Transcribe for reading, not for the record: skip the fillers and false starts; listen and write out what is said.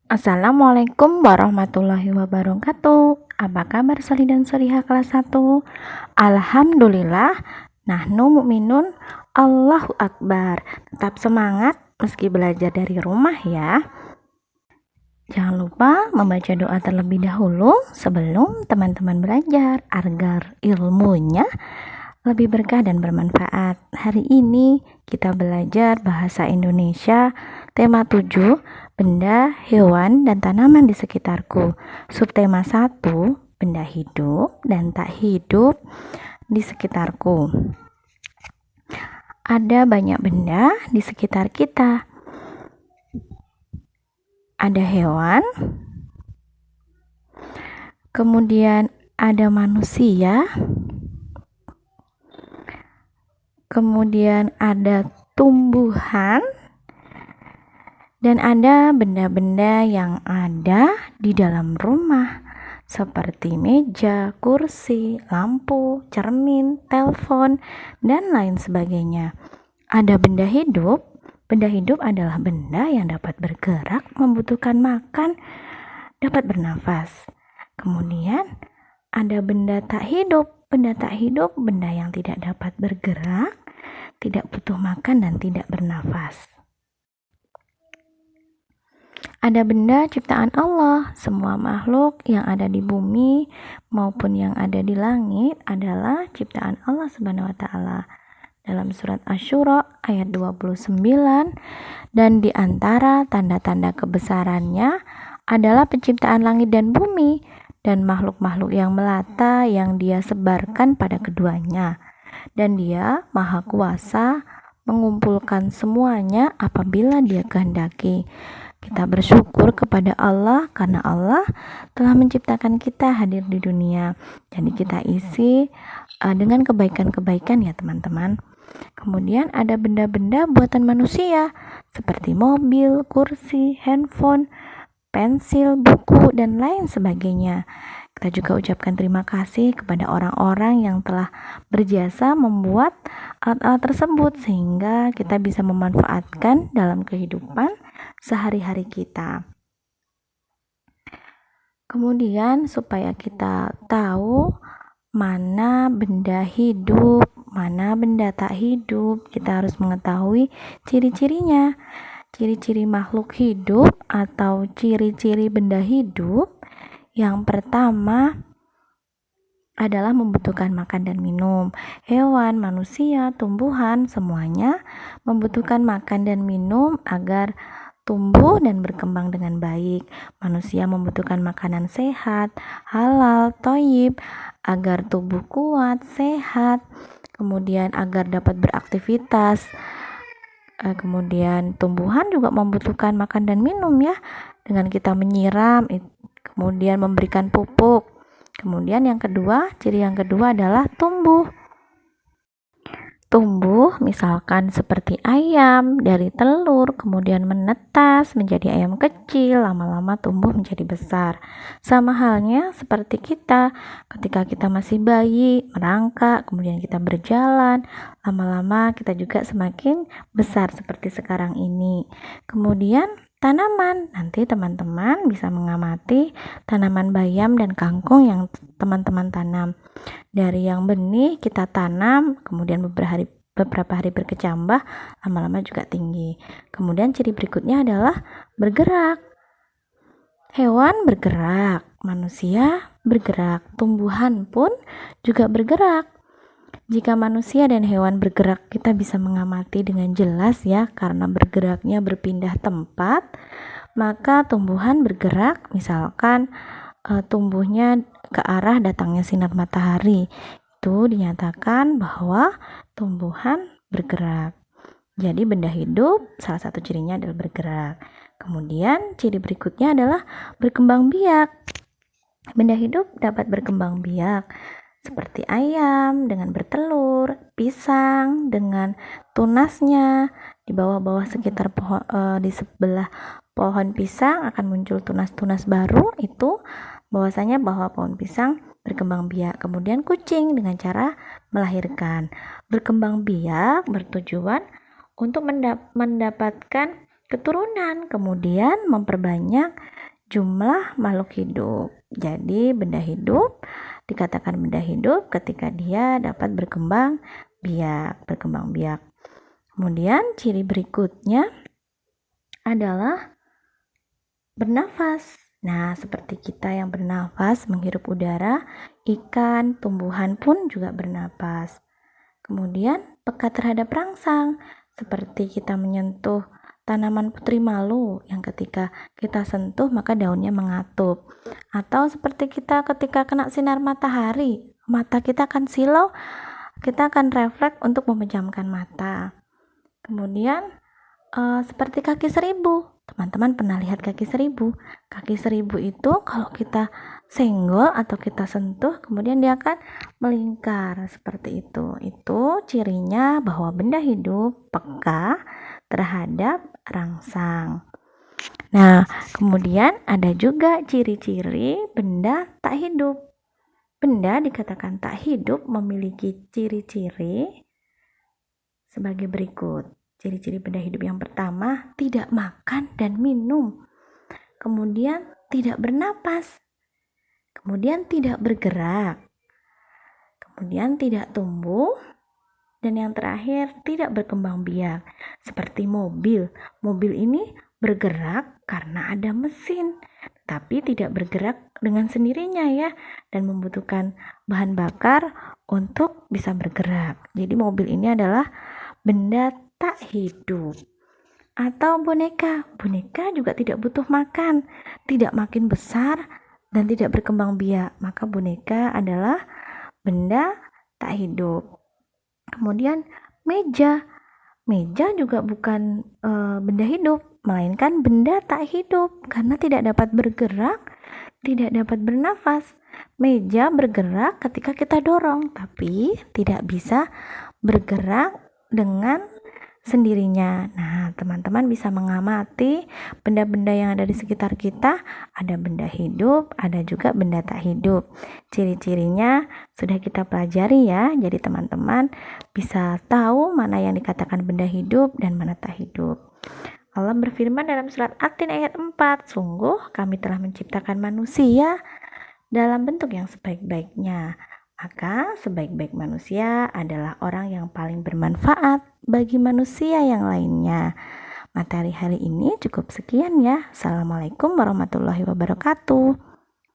Assalamualaikum warahmatullahi wabarakatuh. Apa kabar Soli dan Solihah kelas 1? Alhamdulillah, nahnu mu'minun, Allahu Akbar. Tetap semangat meski belajar dari rumah ya. Jangan lupa membaca doa terlebih dahulu sebelum teman-teman belajar agar ilmunya lebih berkah dan bermanfaat. Hari ini kita belajar bahasa Indonesia tema 7, benda, hewan, dan tanaman di sekitarku. Subtema 1, benda hidup dan tak hidup di sekitarku. Ada banyak benda di sekitar kita. Ada hewan, kemudian ada manusia, kemudian ada tumbuhan, dan ada benda-benda yang ada di dalam rumah seperti meja, kursi, lampu, cermin, telepon, dan lain sebagainya. Ada benda hidup. Benda hidup adalah benda yang dapat bergerak, membutuhkan makan, dapat bernafas. Kemudian ada benda tak hidup. Benda tak hidup, benda yang tidak dapat bergerak, tidak butuh makan, dan tidak bernafas. Ada benda ciptaan Allah. Semua makhluk yang ada di bumi maupun yang ada di langit adalah ciptaan Allah Subhanahu wa taala. Dalam surat Asy-Syura ayat 29, dan di antara tanda-tanda kebesarannya adalah penciptaan langit dan bumi dan makhluk-makhluk yang melata yang Dia sebarkan pada keduanya. Dan Dia Maha Kuasa mengumpulkan semuanya apabila Dia kehendaki. Kita bersyukur kepada Allah karena Allah telah menciptakan kita hadir di dunia. Jadi kita isi dengan kebaikan-kebaikan ya teman-teman. Kemudian ada benda-benda buatan manusia seperti mobil, kursi, handphone, pensil, buku, dan lain sebagainya. Kita juga ucapkan terima kasih kepada orang-orang yang telah berjasa membuat alat-alat tersebut sehingga kita bisa memanfaatkan dalam kehidupan sehari-hari kita. Kemudian supaya kita tahu mana benda hidup, mana benda tak hidup, kita harus mengetahui ciri-cirinya. Ciri-ciri makhluk hidup atau ciri-ciri benda hidup yang pertama adalah membutuhkan makan dan minum. Hewan, manusia, tumbuhan, semuanya membutuhkan makan dan minum agar tumbuh dan berkembang dengan baik. Manusia membutuhkan makanan sehat, halal, thayyib, agar tubuh kuat, sehat, kemudian agar dapat beraktivitas. Kemudian tumbuhan juga membutuhkan makan dan minum ya, dengan kita menyiram, kemudian memberikan pupuk. Kemudian ciri yang kedua adalah tumbuh misalkan seperti ayam dari telur kemudian menetas menjadi ayam kecil, lama-lama tumbuh menjadi besar. Sama halnya seperti kita ketika kita masih bayi, merangkak, kemudian kita berjalan, lama-lama kita juga semakin besar seperti sekarang ini. Kemudian tanaman, nanti teman-teman bisa mengamati tanaman bayam dan kangkung yang teman-teman tanam. Dari yang benih kita tanam, kemudian beberapa hari berkecambah, lama-lama juga tinggi. Kemudian ciri berikutnya adalah bergerak. Hewan bergerak, manusia bergerak, tumbuhan pun juga bergerak. Jika manusia dan hewan bergerak, kita bisa mengamati dengan jelas ya, karena bergeraknya berpindah tempat. Maka tumbuhan bergerak, misalkan tumbuhnya ke arah datangnya sinar matahari, itu dinyatakan bahwa tumbuhan bergerak. Jadi benda hidup salah satu cirinya adalah bergerak. Kemudian ciri berikutnya adalah berkembang biak. Benda hidup dapat berkembang biak seperti ayam dengan bertelur, pisang dengan tunasnya. Di bawah-bawah sekitar di sebelah pohon pisang akan muncul tunas-tunas baru, itu bahwasanya bahwa pohon pisang berkembang biak. Kemudian kucing dengan cara melahirkan. Berkembang biak bertujuan untuk mendapatkan keturunan, kemudian memperbanyak jumlah makhluk hidup. Jadi benda hidup dikatakan benda hidup ketika dia dapat berkembang biak. Kemudian ciri berikutnya adalah bernafas. Nah, seperti kita yang bernafas menghirup udara, ikan, tumbuhan pun juga bernafas. Kemudian peka terhadap rangsang, seperti kita menyentuh tanaman putri malu yang ketika kita sentuh maka daunnya mengatup. Atau seperti kita ketika kena sinar matahari, mata kita akan silau, kita akan refleks untuk memejamkan mata. Kemudian seperti kaki seribu. Teman-teman pernah lihat kaki seribu? Kaki seribu itu kalau kita senggol atau kita sentuh, kemudian dia akan melingkar seperti itu. Itu cirinya bahwa benda hidup peka terhadap rangsang. Nah, kemudian ada juga ciri-ciri benda tak hidup. Benda dikatakan tak hidup memiliki ciri-ciri sebagai berikut. Ciri-ciri benda hidup yang pertama, tidak makan dan minum. Kemudian tidak bernapas. Kemudian tidak bergerak. Kemudian tidak tumbuh. Dan yang terakhir, tidak berkembang biak. Seperti mobil. Mobil ini bergerak karena ada mesin, tapi tidak bergerak dengan sendirinya ya, dan membutuhkan bahan bakar untuk bisa bergerak. Jadi mobil ini adalah benda tak hidup. Atau boneka juga tidak butuh makan, tidak makin besar dan tidak berkembang biak, maka boneka adalah benda tak hidup. Kemudian meja juga bukan benda hidup, melainkan benda tak hidup karena tidak dapat bergerak, tidak dapat bernafas. Meja bergerak ketika kita dorong, tapi tidak bisa bergerak dengan sendirinya. Nah, teman-teman bisa mengamati benda-benda yang ada di sekitar kita. Ada benda hidup, ada juga benda tak hidup. Ciri-cirinya sudah kita pelajari ya. Jadi teman-teman bisa tahu mana yang dikatakan benda hidup dan mana tak hidup. Allah berfirman dalam surat At-Tin ayat 4, sungguh kami telah menciptakan manusia dalam bentuk yang sebaik-baiknya. Maka sebaik-baik manusia adalah orang yang paling bermanfaat bagi manusia yang lainnya. Materi hari ini cukup sekian ya. Assalamualaikum warahmatullahi wabarakatuh.